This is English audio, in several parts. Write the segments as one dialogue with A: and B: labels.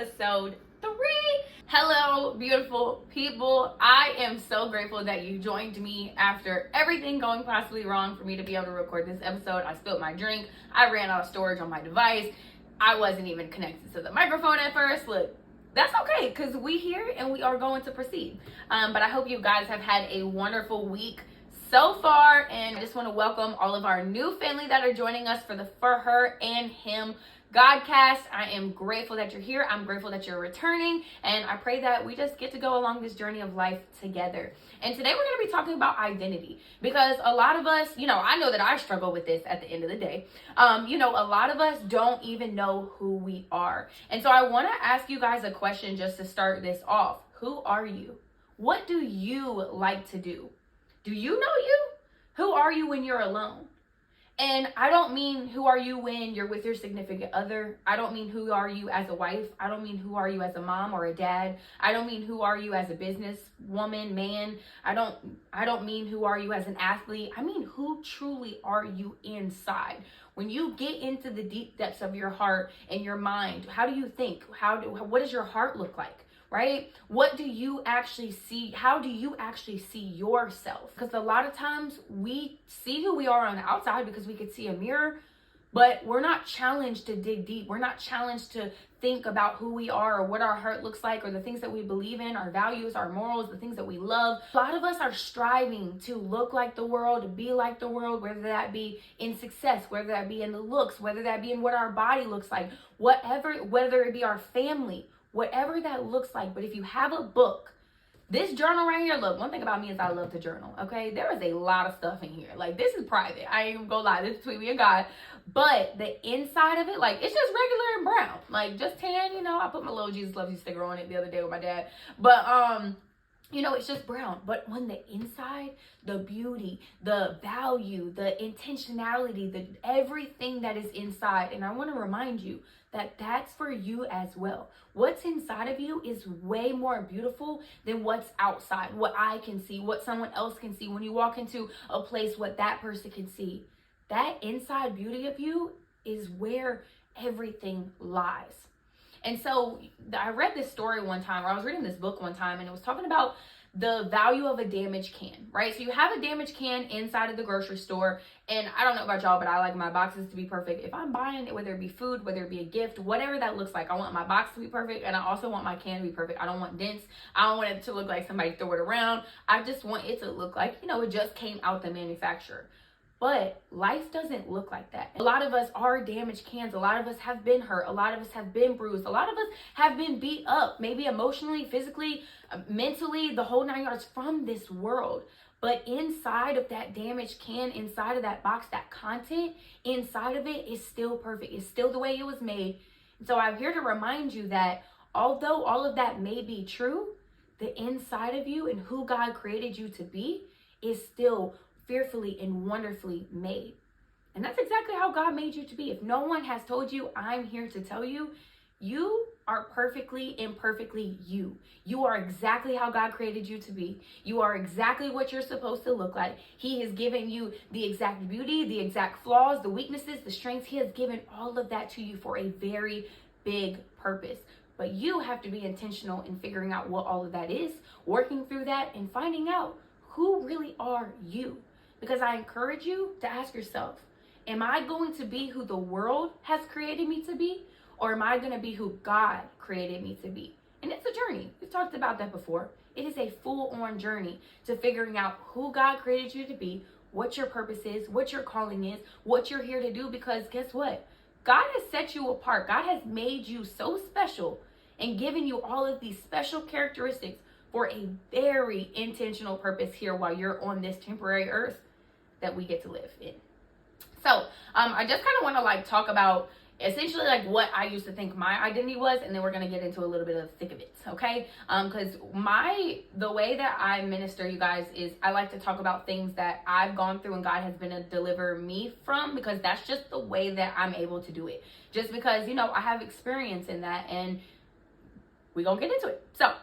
A: episode 3. Hello, beautiful people. I am so grateful that you joined me after everything going possibly wrong for me to be able to record this episode. I spilled my drink. I ran out of storage on my device. I wasn't even connected to the microphone at first. Look, that's okay because we here and we are going to proceed. But I hope you guys have had a wonderful week so far, and I just want to welcome all of our new family that are joining us for the For Her and Him Godcast. I am grateful that you're here. I'm grateful that you're returning, and I pray that we just get to go along this journey of life together. And today we're going to be talking about identity, because a lot of us, I know that I struggle with this at the end of the day. A lot of us don't even know who we are. And so I want to ask you guys a question just to start this off. Who are you? What do you like to do? Do you know you? Who are you when you're alone? And I don't mean who are you when you're with your significant other. I don't mean who are you as a wife. I don't mean who are you as a mom or a dad. I don't mean who are you as a business woman, man. I don't mean who are you as an athlete. I mean who truly are you inside? When you get into the deep depths of your heart and your mind, how do you think? What does your heart look like? Right? What do you actually see? How do you actually see yourself? Because a lot of times we see who we are on the outside because we could see a mirror, but we're not challenged to dig deep. We're not challenged to think about who we are or what our heart looks like or the things that we believe in, our values, our morals, the things that we love. A lot of us are striving to look like the world, to be like the world, whether that be in success, whether that be in the looks, whether that be in what our body looks like, whether it be our family, whatever that looks like. But if you have a book, this journal right here, look, one thing about me is I love to journal, okay? There is a lot of stuff in here. Like, this is private. I ain't even gonna lie. This is between me and God. But the inside of it, like, it's just regular and brown. Like, just tan, I put my little Jesus Loves You sticker on it the other day with my dad. But, it's just brown. But on the inside, the beauty, the value, the intentionality, the everything that is inside. And I want to remind you that that's for you as well. What's inside of you is way more beautiful than what's outside, what I can see, what someone else can see. When you walk into a place, what that person can see. That inside beauty of you is where everything lies. And so I read this story one time, or I was reading this book one time, and it was talking about the value of a damaged can, right? So you have a damaged can inside of the grocery store, and I don't know about y'all, but I like my boxes to be perfect. If I'm buying it, whether it be food, whether it be a gift, whatever that looks like, I want my box to be perfect, and I also want my can to be perfect. I don't want dents. I don't want it to look like somebody threw it around. I just want it to look like, it just came out the manufacturer. But life doesn't look like that. A lot of us are damaged cans. A lot of us have been hurt. A lot of us have been bruised. A lot of us have been beat up, maybe emotionally, physically, mentally, the whole 9 yards from this world. But inside of that damaged can, inside of that box, that content, inside of it is still perfect. It's still the way it was made. And so I'm here to remind you that although all of that may be true, the inside of you and who God created you to be is still fearfully and wonderfully made. And that's exactly how God made you to be. If no one has told you, I'm here to tell you, you are perfectly and imperfectly you. You are exactly how God created you to be. You are exactly what you're supposed to look like. He has given you the exact beauty, the exact flaws, the weaknesses, the strengths. He has given all of that to you for a very big purpose. But you have to be intentional in figuring out what all of that is, working through that, and finding out who really are you. Because I encourage you to ask yourself, am I going to be who the world has created me to be? Or am I going to be who God created me to be? And it's a journey. We've talked about that before. It is a full-on journey to figuring out who God created you to be, what your purpose is, what your calling is, what you're here to do. Because guess what? God has set you apart. God has made you so special and given you all of these special characteristics for a very intentional purpose here while you're on this temporary earth that we get to live in. So I just kind of want to talk about essentially what I used to think my identity was, and then we're going to get into a little bit of the thick of it, okay? Because the way that I minister, you guys, is I like to talk about things that I've gone through and God has been to deliver me from, because that's just the way that I'm able to do it. Just because, I have experience in that, and we're going to get into it. So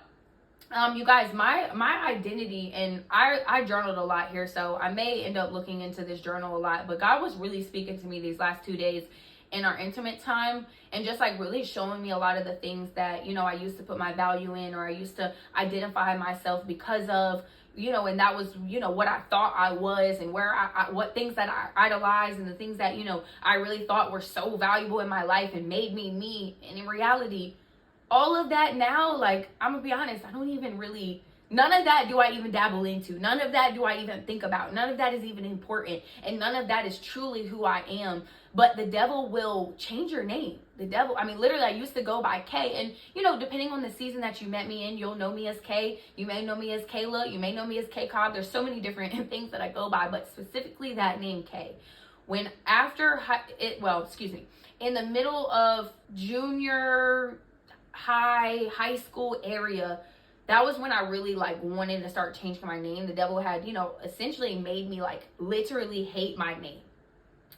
A: you guys, my identity, and I journaled a lot here, so I may end up looking into this journal a lot, but God was really speaking to me these last 2 days, in our intimate time, and just like really showing me a lot of the things that, you know, I used to put my value in, or I used to identify myself because of, you know, and that was, you know, what I thought I was, and where what things that I idolized, and the things that, you know, I really thought were so valuable in my life and made me me. And in reality, all of that now, like, I'm gonna be honest, I don't even really, none of that do I even dabble into. None of that do I even think about. None of that is even important. And none of that is truly who I am. But the devil will change your name. The devil, I mean, literally, I used to go by Kay. And, you know, depending on the season that you met me in, you'll know me as Kay. You may know me as Kayla. You may know me as Kay Cobb. There's so many different things that I go by, but specifically that name Kay. When after, in the middle of junior high school area, that was when I really like wanted to start changing my name. The devil had, you know, essentially made me like literally hate my name.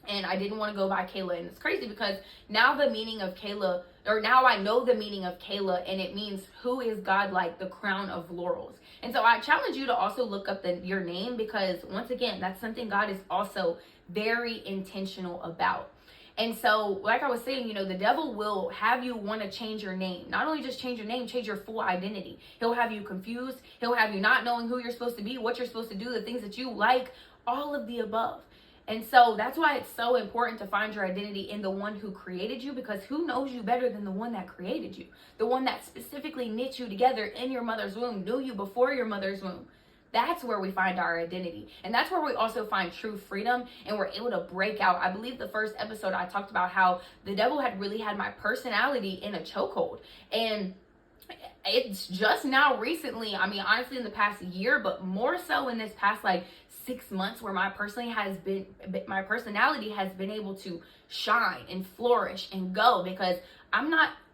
A: And I didn't want to go by Kayla. And it's crazy because now the meaning of Kayla, or now I know the meaning of Kayla, and it means who is God, like the crown of laurels. And so I challenge you to also look up your name, because once again, that's something God is also very intentional about. And so, like I was saying, you know, the devil will have you want to change your name. Not only just change your name, change your full identity. He'll have you confused. He'll have you not knowing who you're supposed to be, what you're supposed to do, the things that you like, all of the above. And so that's why it's so important to find your identity in the one who created you, because who knows you better than the one that created you? The one that specifically knit you together in your mother's womb, knew you before your mother's womb. That's where we find our identity. And that's where we also find true freedom, and we're able to break out. I believe the first episode I talked about how the devil had really had my personality in a chokehold. And it's just now recently, I mean, honestly, in the past year, but more so in this past like 6 months, where my personality has been able to shine and flourish and go, because I'm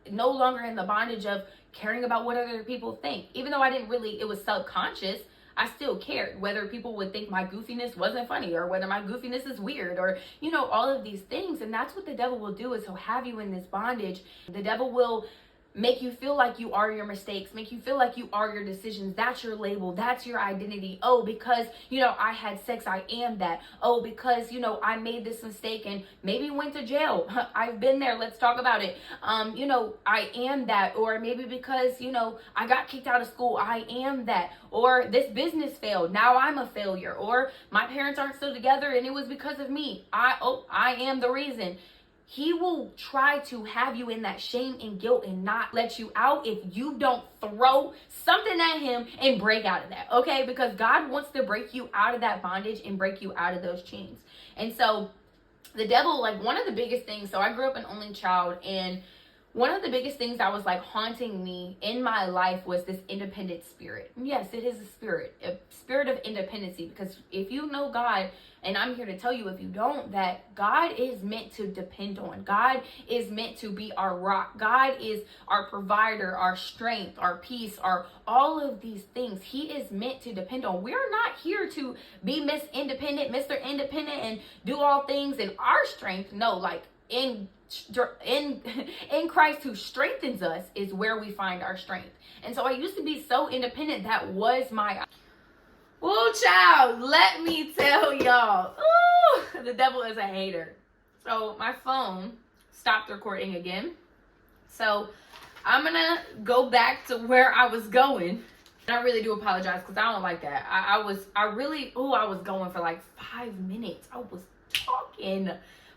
A: no longer in the bondage of caring about what other people think. Even though it was subconscious, I still cared whether people would think my goofiness wasn't funny, or whether my goofiness is weird, or, you know, all of these things. And that's what the devil will do, is he'll have you in this bondage. The devil will make you feel like you are your mistakes, make you feel like you are your decisions. That's your label. That's your identity. Oh, because, you know, I had sex, I am that. Oh, because, you know, I made this mistake and maybe went to jail. I've been there. Let's talk about it. You know, I am that. Or maybe because, you know, I got kicked out of school, I am that. Or this business failed, now I'm a failure. Or my parents aren't still together and it was because of me. I am the reason. He will try to have you in that shame and guilt and not let you out if you don't throw something at him and break out of that, okay? Because God wants to break you out of that bondage and break you out of those chains. And so the devil, like, one of the biggest things, so I grew up an only child, and one of the biggest things that was like haunting me in my life was this independent spirit. Yes, it is a spirit of independency, because if you know God, and I'm here to tell you, if you don't, that God is meant to depend on. God is meant to be our rock. God is our provider, our strength, our peace, our all of these things. He is meant to depend on. We're not here to be Miss Independent, Mr. Independent, and do all things in our strength. No, like in Christ who strengthens us is where we find our strength. And so I used to be so independent. That was my... Well, child, let me tell y'all. Ooh, the devil is a hater. So my phone stopped recording again. So I'm going to go back to where I was going. And I really do apologize, because I don't like that. I was going for like 5 minutes. I was talking.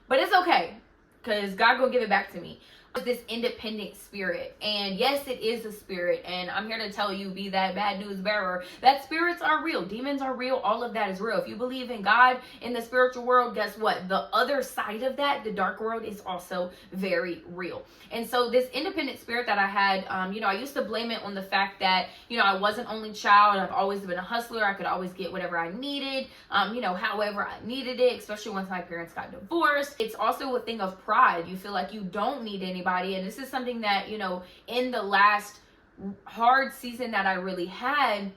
A: But it's okay, because God gonna give it back to me. This independent spirit, and yes, it is a spirit, and I'm here to tell you, be that bad news bearer, that spirits are real, demons are real, all of that is real. If you believe in God, in the spiritual world, guess what? The other side of that, the dark world, is also very real. And so this independent spirit that I had, I used to blame it on the fact that, I was an only child. I've always been a hustler. I could always get whatever I needed, however I needed it, especially once my parents got divorced. It's also a thing of pride. You feel like you don't need anybody. And this is something that, in the last hard season that I really had,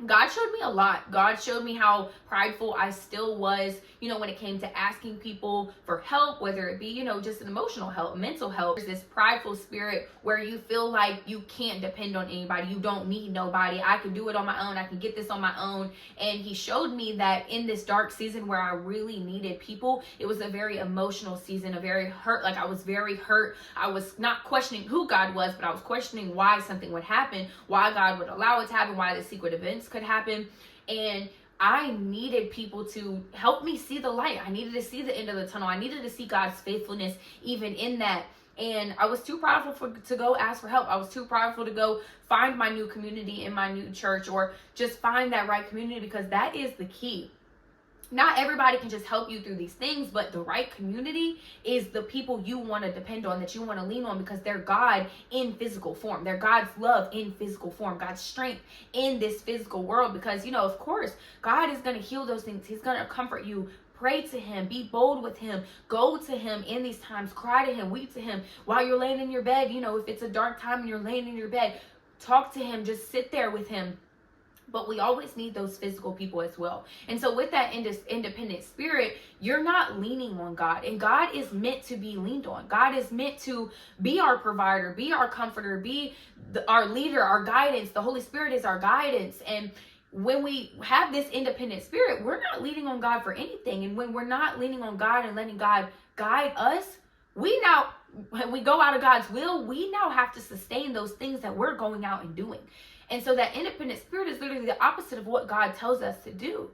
A: God showed me a lot. God showed me how prideful I still was, when it came to asking people for help, whether it be, just an emotional help, mental help. There's this prideful spirit where you feel like you can't depend on anybody. You don't need nobody. I can do it on my own. I can get this on my own. And he showed me that in this dark season where I really needed people, it was a very emotional season, a very hurt. Like I was very hurt. I was not questioning who God was, but I was questioning why something would happen, why God would allow it to happen, why the secret events could happen. And I needed people to help me see the light. I needed to see the end of the tunnel. I needed to see God's faithfulness even in that. And I was too prideful to go ask for help. I was too prideful to go find my new community in my new church, or just find that right community, because that is the key. Not everybody can just help you through these things, but the right community is the people you want to depend on, that you want to lean on, because they're God in physical form. They're God's love in physical form, God's strength in this physical world. Because, of course, God is going to heal those things. He's going to comfort you. Pray to him, be bold with him, go to him in these times, cry to him, weep to him while you're laying in your bed. If it's a dark time and you're laying in your bed, talk to him, just sit there with him. But we always need those physical people as well. And so with that independent spirit, you're not leaning on God. And God is meant to be leaned on. God is meant to be our provider, be our comforter, be our leader, our guidance. The Holy Spirit is our guidance. And when we have this independent spirit, we're not leaning on God for anything. And when we're not leaning on God and letting God guide us, when we go out of God's will, we now have to sustain those things that we're going out and doing. And so that independent spirit is literally the opposite of what God tells us to do.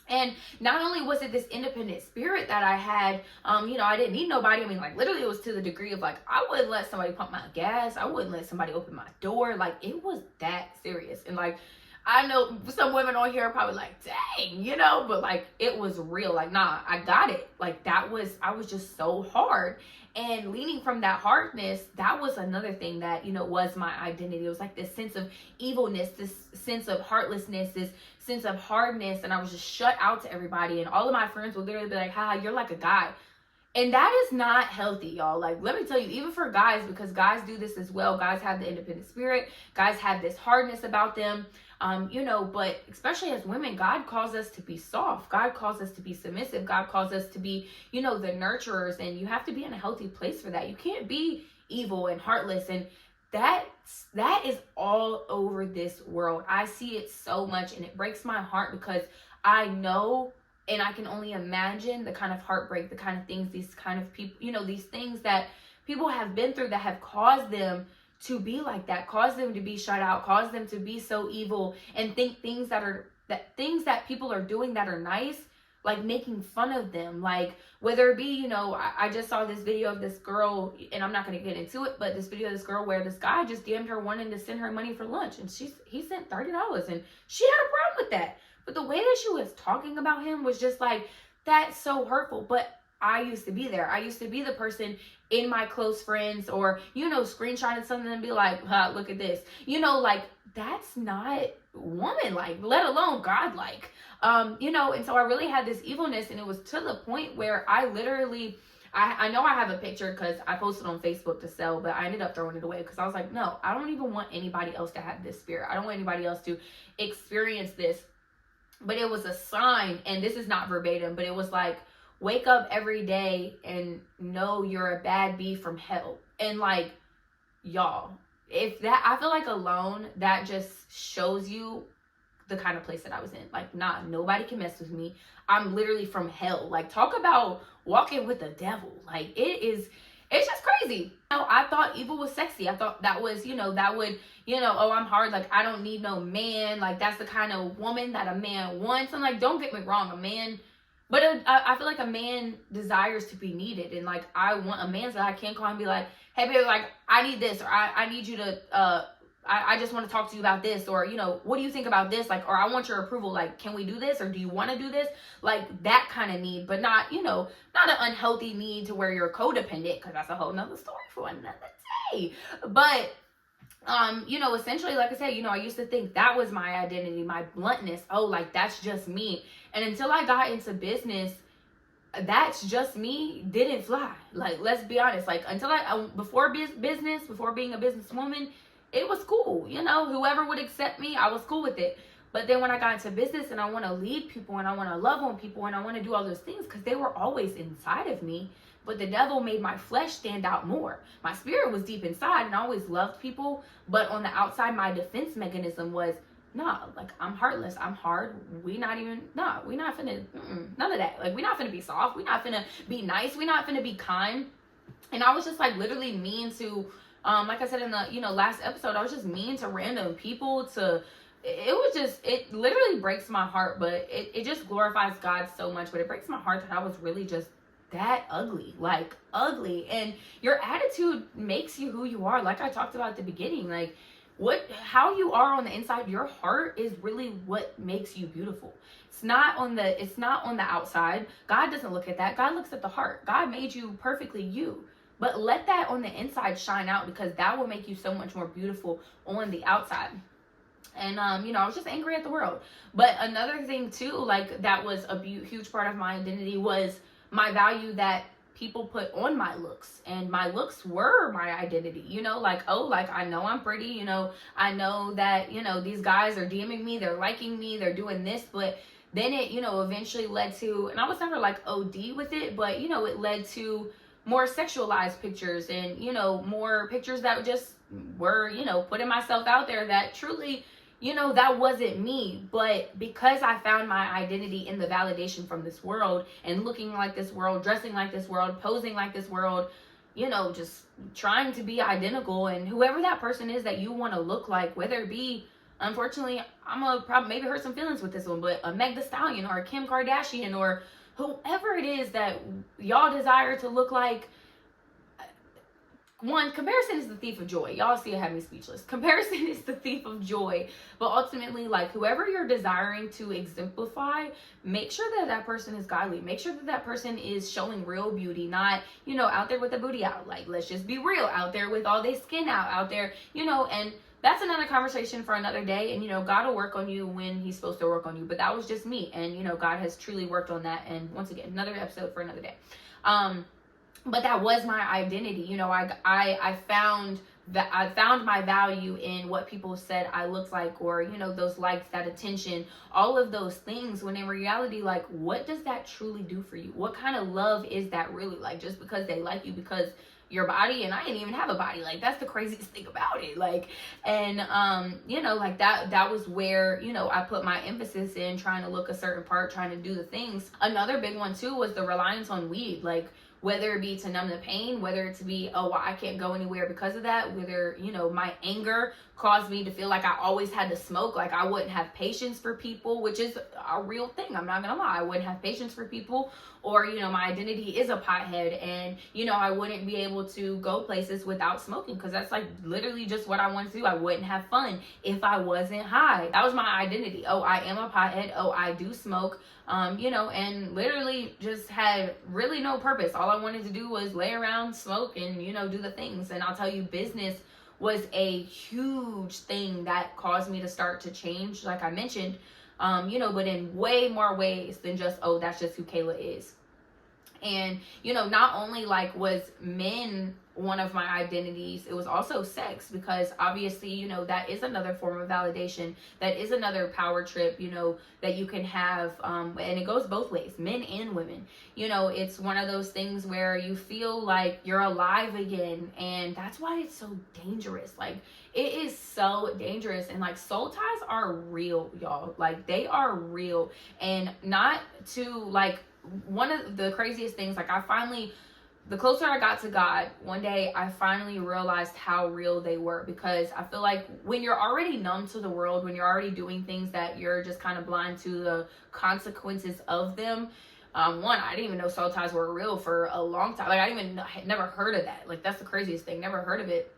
A: And not only was it this independent spirit that I had, I didn't need nobody. I mean, literally it was to the degree of I wouldn't let somebody pump my gas. I wouldn't let somebody open my door. It was that serious. And I know some women on here are probably dang, but it was real. Nah, I got it. I was just so hard. And leaning from that hardness, that was another thing that, was my identity. It was this sense of evilness, this sense of heartlessness, this sense of hardness. And I was just shut out to everybody. And all of my friends would literally be like, haha, you're like a guy. And that is not healthy, y'all. Let me tell you, even for guys, because guys do this as well. Guys have the independent spirit. Guys have this hardness about them. But especially as women, God calls us to be soft. God calls us to be submissive. God calls us to be, the nurturers. And you have to be in a healthy place for that. You can't be evil and heartless. And that is all over this world. I see it so much, and it breaks my heart, because I know, and I can only imagine the kind of heartbreak, the kind of things, these kind of people, these things that people have been through that have caused them to be like that, cause them to be shut out, cause them to be so evil, and think things that people are doing that are nice, making fun of them. Whether it be, I just saw this video of this girl, and I'm not going to get into it, but this video of this girl where this guy just DM'd her wanting to send her money for lunch, and he sent $30, and she had a problem with that. But the way that she was talking about him was just that's so hurtful. But I used to be there. I used to be the person in my close friends, or, screenshotting something and be like, look at this. That's not woman-like, let alone God-like. And so I really had this evilness, and it was to the point where I literally, I know I have a picture because I posted on Facebook to sell, but I ended up throwing it away because I was like, no, I don't even want anybody else to have this spirit. I don't want anybody else to experience this. But it was a sign, and this is not verbatim, but it was wake up every day and know you're a bad bee from hell. And y'all, if that, I feel alone, that just shows you the kind of place that I was in. Nah, nobody can mess with me. I'm literally from hell. Talk about walking with the devil. It's just crazy. I thought evil was sexy. I thought that was, that would, oh, I'm hard. I don't need no man. That's the kind of woman that a man wants. And don't get me wrong, a man, but I feel a man desires to be needed. And I want a man so I can call and be like, hey, baby, I need this, or I need you to, I just want to talk to you about this, or, what do you think about this? Or I want your approval. Can we do this? Or do you want to do this? That kind of need, but not, not an unhealthy need to where you're codependent, because that's a whole nother story for another day. But, essentially, like I said, I used to think that was my identity, my bluntness. Oh, that's just me. And until I got into business, that's just me didn't fly. Let's be honest. Until before being a businesswoman, it was cool. Whoever would accept me, I was cool with it. But then when I got into business and I want to lead people and I want to love on people and I want to do all those things because they were always inside of me, but the devil made my flesh stand out more. My spirit was deep inside and I always loved people, but on the outside, my defense mechanism was, nah, like I'm heartless, I'm hard. We not finna, none of that. Like we not finna be soft, we not finna be nice, we not finna be kind. And I was just like literally mean to, like I said in the last episode, I was just mean to random people. It literally breaks my heart, but it just glorifies God so much. But it breaks my heart that I was really just that ugly, like ugly. And your attitude makes you who you are. Like I talked about at the beginning, like how you are on the inside, your heart is really what makes you beautiful. It's not on the outside. God doesn't look at that. God looks at the heart. God made you perfectly you. But let that on the inside shine out, because that will make you so much more beautiful on the outside. And I was just angry at the world. But another thing too, like that was a huge part of my identity, was my value that people put on my looks. And my looks were my identity, like, oh, like I know I'm pretty, I know that, these guys are DMing me, they're liking me, they're doing this. But then it, eventually led to, and I was never like OD with it, but it led to more sexualized pictures and, more pictures that just were, putting myself out there that truly, that wasn't me. But because I found my identity in the validation from this world and looking like this world, dressing like this world, posing like this world, just trying to be identical, and whoever that person is that you want to look like, whether it be, unfortunately, I'm gonna probably maybe hurt some feelings with this one, but a Meg Thee Stallion or a Kim Kardashian or whoever it is that y'all desire to look like. One, comparison is the thief of joy. Y'all see it had me speechless. Comparison is the thief of joy. But ultimately, like, whoever you're desiring to exemplify, make sure that that person is godly. Make sure that that person is showing real beauty, not, out there with the booty out. Like, let's just be real, out there with all their skin out there, and that's another conversation for another day. And, God will work on you when he's supposed to work on you. But that was just me. And, God has truly worked on that. And once again, another episode for another day. But that was my identity. I found my value in what people said I looked like, or, those likes, that attention, all of those things, when in reality, like, what does that truly do for you? What kind of love is that really? Like, just because they like you because your body, and I didn't even have a body. Like, that's the craziest thing about it. Like, and like that was where, I put my emphasis in trying to look a certain part, trying to do the things. Another big one too was the reliance on weed. Like, whether it be to numb the pain, whether it to be, oh, well, I can't go anywhere because of that, whether, my anger caused me to feel like I always had to smoke, like I wouldn't have patience for people, which is a real thing. I'm not gonna lie, I wouldn't have patience for people. Or, my identity is a pothead, and, I wouldn't be able to go places without smoking, because that's like literally just what I want to do. I wouldn't have fun if I wasn't high. That was my identity. Oh, I am a pothead. Oh, I do smoke. And literally just had really no purpose. All I wanted to do was lay around, smoke, and, do the things. And I'll tell you, business was a huge thing that caused me to start to change, like I mentioned, but in way more ways than just, oh, that's just who Kayla is. And, not only like was men one of my identities, it was also sex, because obviously, that is another form of validation. That is another power trip, that you can have. And it goes both ways, men and women. It's one of those things where you feel like you're alive again. And that's why it's so dangerous. Like, it is so dangerous. And like, soul ties are real, y'all. Like, they are real. And not to like, one of the craziest things, like the closer I got to God, one day I finally realized how real they were, because I feel like when you're already numb to the world, when you're already doing things that you're just kind of blind to the consequences of them. One, I didn't even know soul ties were real for a long time. Like, I never heard of that. Like, that's the craziest thing. Never heard of it.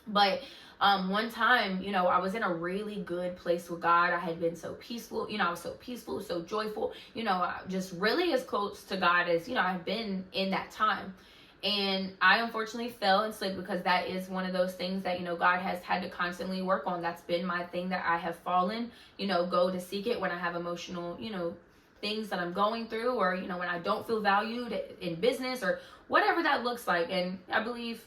A: But one time, I was in a really good place with God. I had been so peaceful, I was so peaceful, so joyful, just really as close to God as, I've been in that time. And I unfortunately fell and slipped, because that is one of those things that, God has had to constantly work on. That's been my thing, that I have fallen, go to seek it when I have emotional, things that I'm going through, or, when I don't feel valued in business or whatever that looks like. And I believe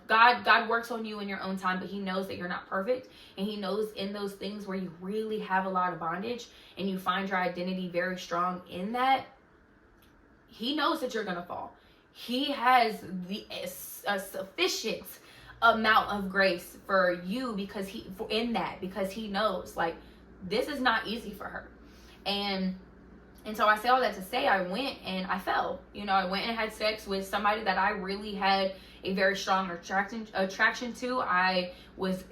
A: God works on you in your own time, but he knows that you're not perfect. And he knows in those things where you really have a lot of bondage and you find your identity very strong in that, he knows that you're going to fall. He has a sufficient amount of grace for you because he knows, like, this is not easy for her. And so I say all that to say, I went and I fell. I went and had sex with somebody that I really had a very strong attraction to. I was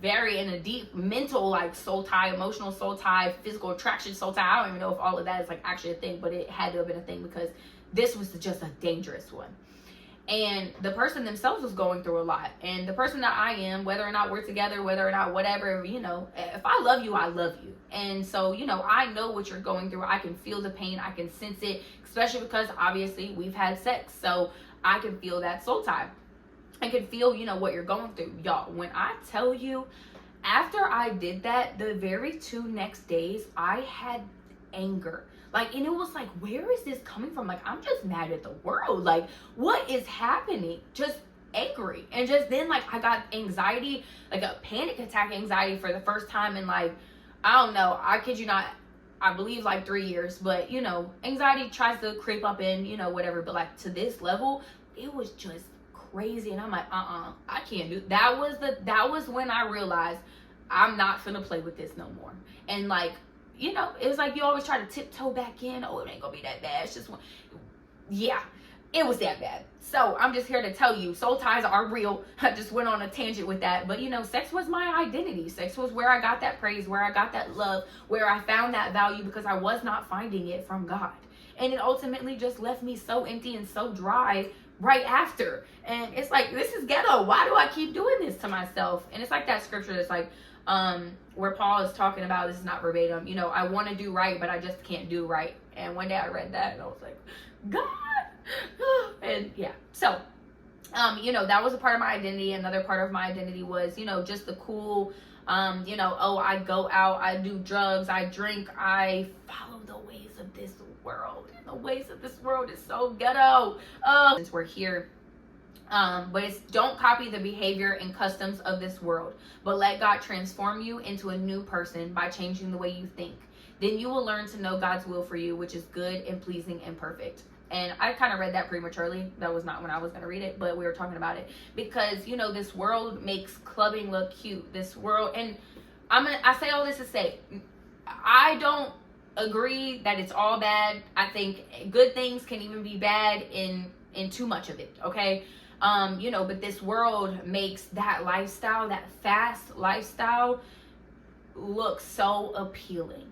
A: very in a deep mental, like, soul tie, emotional soul tie, physical attraction soul tie. I don't even know if all of that is, like, actually a thing, but it had to have been a thing because this was just a dangerous one. And the person themselves was going through a lot. And the person that I am, whether or not we're together, whether or not whatever, if I love you, I love you. And so, I know what you're going through. I can feel the pain. I can sense it, especially because obviously we've had sex. So I can feel that soul tie. I can feel, what you're going through. Y'all, when I tell you, after I did that, the very 2 next days, I had anger. Like, and it was like, where is this coming from? Like, I'm just mad at the world. Like, what is happening? Just angry. And just then, like, I got anxiety, like a panic attack anxiety for the first time in, like, I don't know, I kid you not, I believe like 3 years. But, anxiety tries to creep up in, whatever. But, like, to this level, it was just crazy. And I'm like, I can't do that. That was when I realized I'm not finna play with this no more. And, like, it was like you always try to tiptoe back in. Oh, it ain't gonna be that bad. It's just one. Yeah, it was that bad. So I'm just here to tell you, soul ties are real. I just went on a tangent with that. But, sex was my identity. Sex was where I got that praise, where I got that love, where I found that value because I was not finding it from God. And it ultimately just left me so empty and so dry right after. And it's like, this is ghetto. Why do I keep doing this to myself? And it's like that scripture that's like, where Paul is talking about, this is not verbatim, I want to do right, but I just can't do right. And one day I read that and I was like, God. And yeah, so, that was a part of my identity. Another part of my identity was, just the cool, I go out, I do drugs, I drink, I follow the ways of this world. And the ways of this world is so ghetto. Since we're here, but it's don't copy the behavior and customs of this world, but let God transform you into a new person by changing the way you think. Then you will learn to know God's will for you, which is good and pleasing and perfect. And I kind of read that prematurely. That was not when I was going to read it, but we were talking about it because, this world makes clubbing look cute. This world, and I say all this to say, I don't agree that it's all bad. I think good things can even be bad in too much of it. Okay. But this world makes that lifestyle, that fast lifestyle, look so appealing.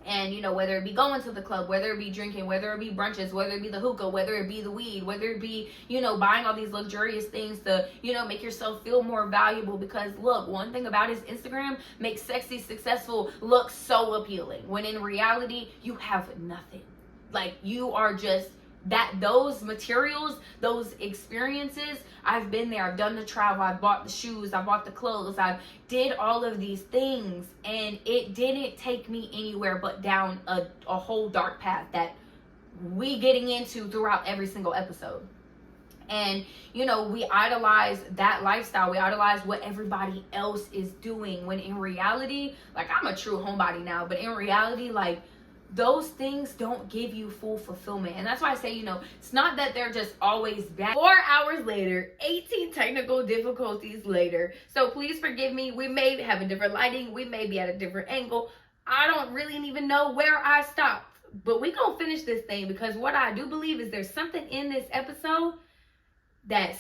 A: And, whether it be going to the club, whether it be drinking, whether it be brunches, whether it be the hookah, whether it be the weed, whether it be, buying all these luxurious things to, make yourself feel more valuable. Because look, one thing about his Instagram makes sexy, successful look so appealing. When in reality, you have nothing. Like, you are just those materials, those experiences, I've been there, I've done the travel, I've bought the shoes, I bought the clothes, I've did all of these things, and it didn't take me anywhere but down a whole dark path that we getting into throughout every single episode. And, we idolize that lifestyle. We idolize what everybody else is doing, when in reality, like, I'm a true homebody now, but in reality, like, those things don't give you full fulfillment. And that's why I say, it's not that they're just always bad. 4 hours later, 18 technical difficulties later. So please forgive me. We may have a different lighting. We may be at a different angle. I don't really even know where I stopped. But we gonna finish this thing, because what I do believe is there's something in this episode that's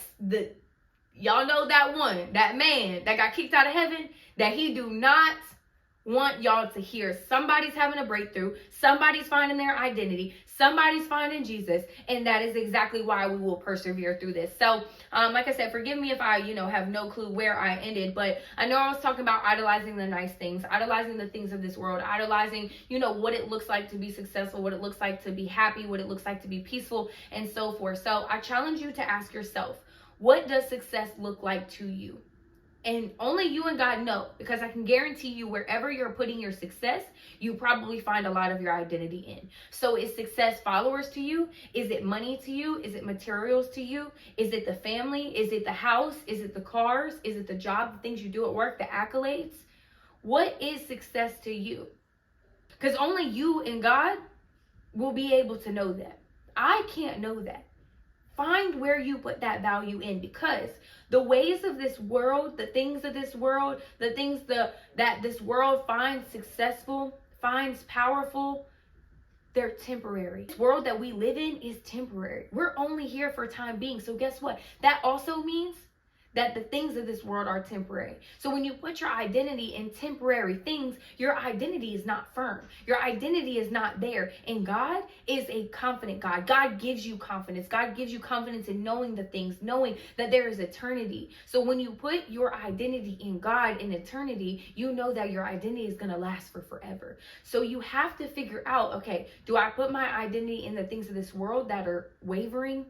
A: y'all know that man that got kicked out of heaven, that he do not want y'all to hear. Somebody's having a breakthrough. Somebody's finding their identity. Somebody's finding Jesus. And that is exactly why we will persevere through this. So, like I said, forgive me if I, have no clue where I ended. But I know I was talking about idolizing the nice things, idolizing the things of this world, idolizing, what it looks like to be successful, what it looks like to be happy, what it looks like to be peaceful, and so forth. So I challenge you to ask yourself, what does success look like to you? And only you and God know, because I can guarantee you wherever you're putting your success, you probably find a lot of your identity in. So is success followers to you? Is it money to you? Is it materials to you? Is it the family? Is it the house? Is it the cars? Is it the job, the things you do at work, the accolades? What is success to you? Because only you and God will be able to know that. I can't know that. Find where you put that value in, because the ways of this world, the things of this world, the things that this world finds successful, finds powerful, they're temporary. This world that we live in is temporary. We're only here for time being. So guess what? That also means that the things of this world are temporary. So when you put your identity in temporary things, your identity is not firm. Your identity is not there. And God is a confident God. God gives you confidence. God gives you confidence in knowing the things, knowing that there is eternity. So when you put your identity in God in eternity, you know that your identity is going to last for forever. So you have to figure out, okay, do I put my identity in the things of this world that are wavering,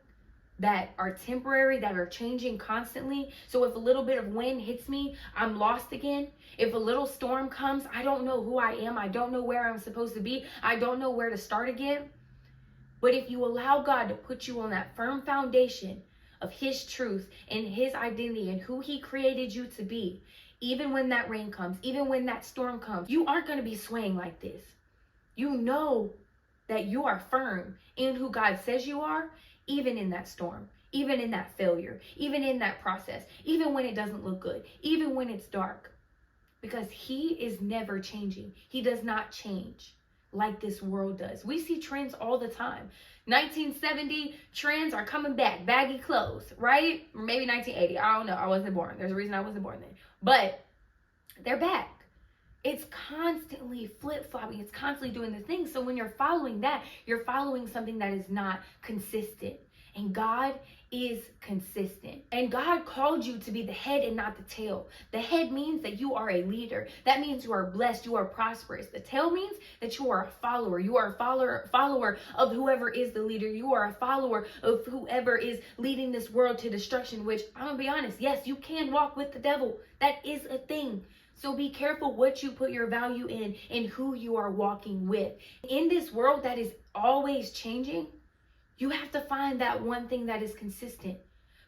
A: that are temporary, that are changing constantly? So if a little bit of wind hits me, I'm lost again. If a little storm comes, I don't know who I am. I don't know where I'm supposed to be. I don't know where to start again. But if you allow God to put you on that firm foundation of his truth and his identity and who he created you to be, even when that rain comes, even when that storm comes, you aren't going to be swaying like this. You know that you are firm in who God says you are, even in that storm, even in that failure, even in that process, even when it doesn't look good, even when it's dark, because he is never changing. He does not change like this world does. We see trends all the time. 1970 trends are coming back, baggy clothes, right? Or maybe 1980, I don't know, I wasn't born. There's a reason I wasn't born then, but they're back. It's constantly flip-flopping. It's constantly doing the thing. So when you're following that, you're following something that is not consistent. And God is consistent. And God called you to be the head and not the tail. The head means that you are a leader. That means you are blessed. You are prosperous. The tail means that you are a follower. You are a follower of whoever is the leader. You are a follower of whoever is leading this world to destruction, which I'm going to be honest. Yes, you can walk with the devil. That is a thing. So be careful what you put your value in and who you are walking with. In this world that is always changing, you have to find that one thing that is consistent.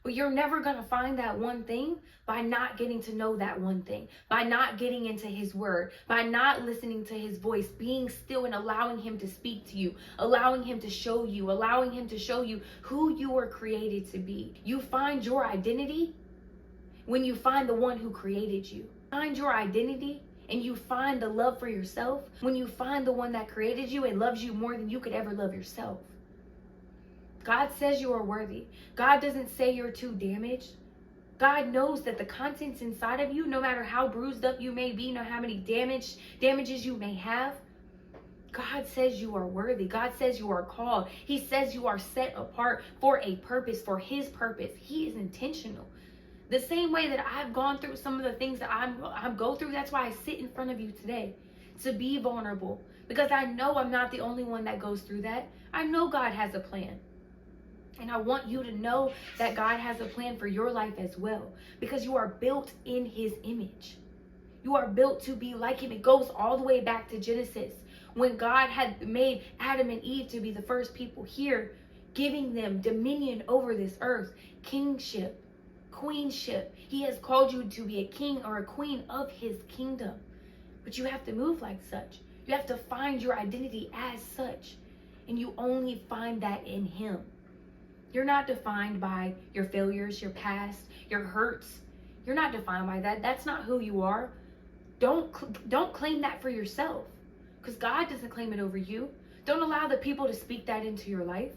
A: But you're never going to find that one thing by not getting to know that one thing, by not getting into his word, by not listening to his voice, being still and allowing him to speak to you, allowing him to show you, who you were created to be. You find your identity when you find the one who created you. Find your identity and you find the love for yourself when you find the one that created you and loves you more than you could ever love yourself. God says you are worthy. God doesn't say you're too damaged. God knows that the contents inside of you, no matter how bruised up you may be, no matter how many damages you may have, God says you are worthy. God says you are called. He says you are set apart for a purpose, for his purpose. He is intentional. The same way that I've gone through some of the things that I go through, that's why I sit in front of you today, to be vulnerable. Because I know I'm not the only one that goes through that. I know God has a plan. And I want you to know that God has a plan for your life as well. Because you are built in his image. You are built to be like him. It goes all the way back to Genesis, when God had made Adam and Eve to be the first people here, giving them dominion over this earth, kingship, queenship. He has called you to be a king or a queen of his kingdom. But you have to move like such. You have to find your identity as such. And you only find that in him. You're not defined by your failures, your past, your hurts. You're not defined by that. That's not who you are. Don't claim that for yourself, because God doesn't claim it over you. Don't allow the people to speak that into your life.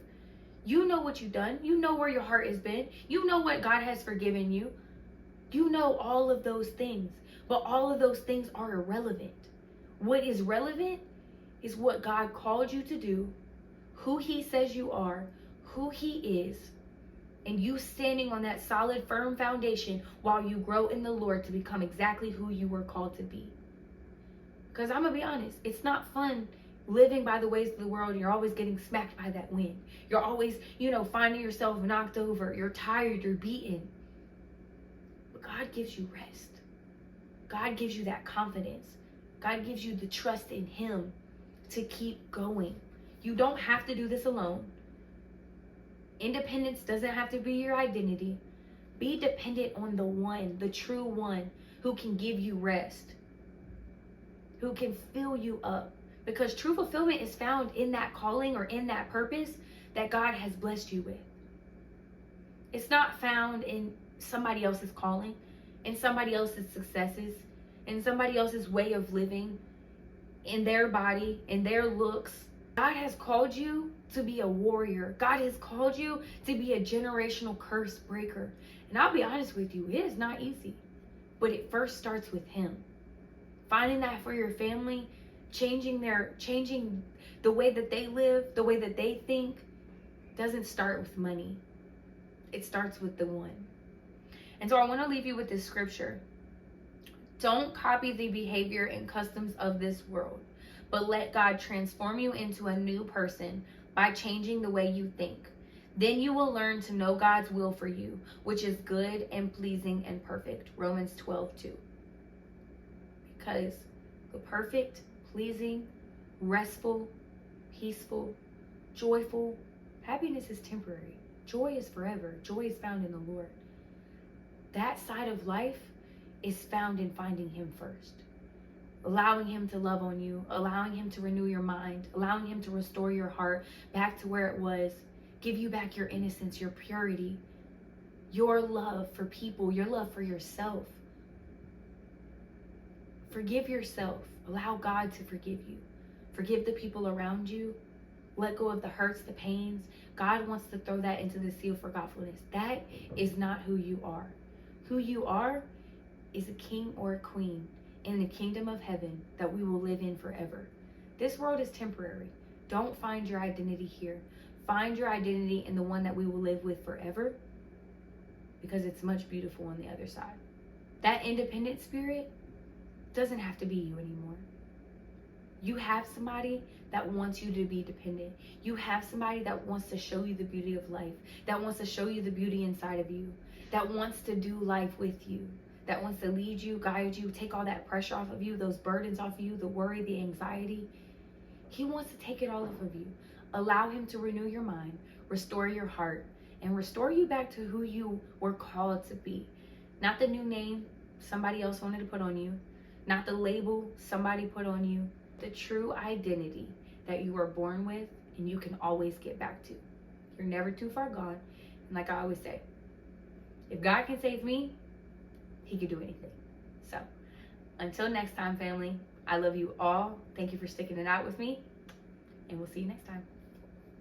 A: You know what you've done. You know where your heart has been. You know what God has forgiven you. You know all of those things. But all of those things are irrelevant. What is relevant is what God called you to do, who he says you are, who he is, and you standing on that solid, firm foundation while you grow in the Lord to become exactly who you were called to be. Because I'm going to be honest, it's not fun living by the ways of the world, and you're always getting smacked by that wind. You're always, finding yourself knocked over. You're tired, you're beaten. But God gives you rest. God gives you that confidence. God gives you the trust in him to keep going. You don't have to do this alone. Independence doesn't have to be your identity. Be dependent on the one, the true one, who can give you rest, who can fill you up. Because true fulfillment is found in that calling or in that purpose that God has blessed you with. It's not found in somebody else's calling, in somebody else's successes, in somebody else's way of living, in their body, in their looks. God has called you to be a warrior. God has called you to be a generational curse breaker. And I'll be honest with you, it is not easy. But it first starts with him. Finding that for your family, changing the way that they live, the way that they think, doesn't start with money. It starts with the one. And so I want to leave you with this scripture. Don't copy the behavior and customs of this world, but let God transform you into a new person by changing the way you think. Then you will learn to know God's will for you, which is good and pleasing and perfect. Romans 12:2. Because the perfect, pleasing, restful, peaceful, joyful, happiness is temporary. Joy is forever. Joy is found in the Lord. That side of life is found in finding him first. Allowing him to love on you, allowing him to renew your mind, allowing him to restore your heart back to where it was, give you back your innocence, your purity, your love for people, your love for yourself. Forgive yourself. Allow God to forgive you. Forgive the people around you. Let go of the hurts, the pains. God wants to throw that into the sea of forgetfulness. That is not who you are. Who you are is a king or a queen in the kingdom of heaven that we will live in forever. This world is temporary. Don't find your identity here. Find your identity in the one that we will live with forever, because it's much beautiful on the other side. That independent spirit doesn't have to be you anymore. You have somebody that wants you to be dependent. You have somebody that wants to show you the beauty of life, that wants to show you the beauty inside of you, that wants to do life with you, that wants to lead you, guide you, take all that pressure off of you, those burdens off of you, the worry, the anxiety. He wants to take it all off of you. Allow him to renew your mind, restore your heart, and restore you back to who you were called to be. Not the new name somebody else wanted to put on you, not the label somebody put on you, the true identity that you were born with and you can always get back to. You're never too far gone. And like I always say, if God can save me, he could do anything. So until next time, family, I love you all. Thank you for sticking it out with me, and we'll see you next time.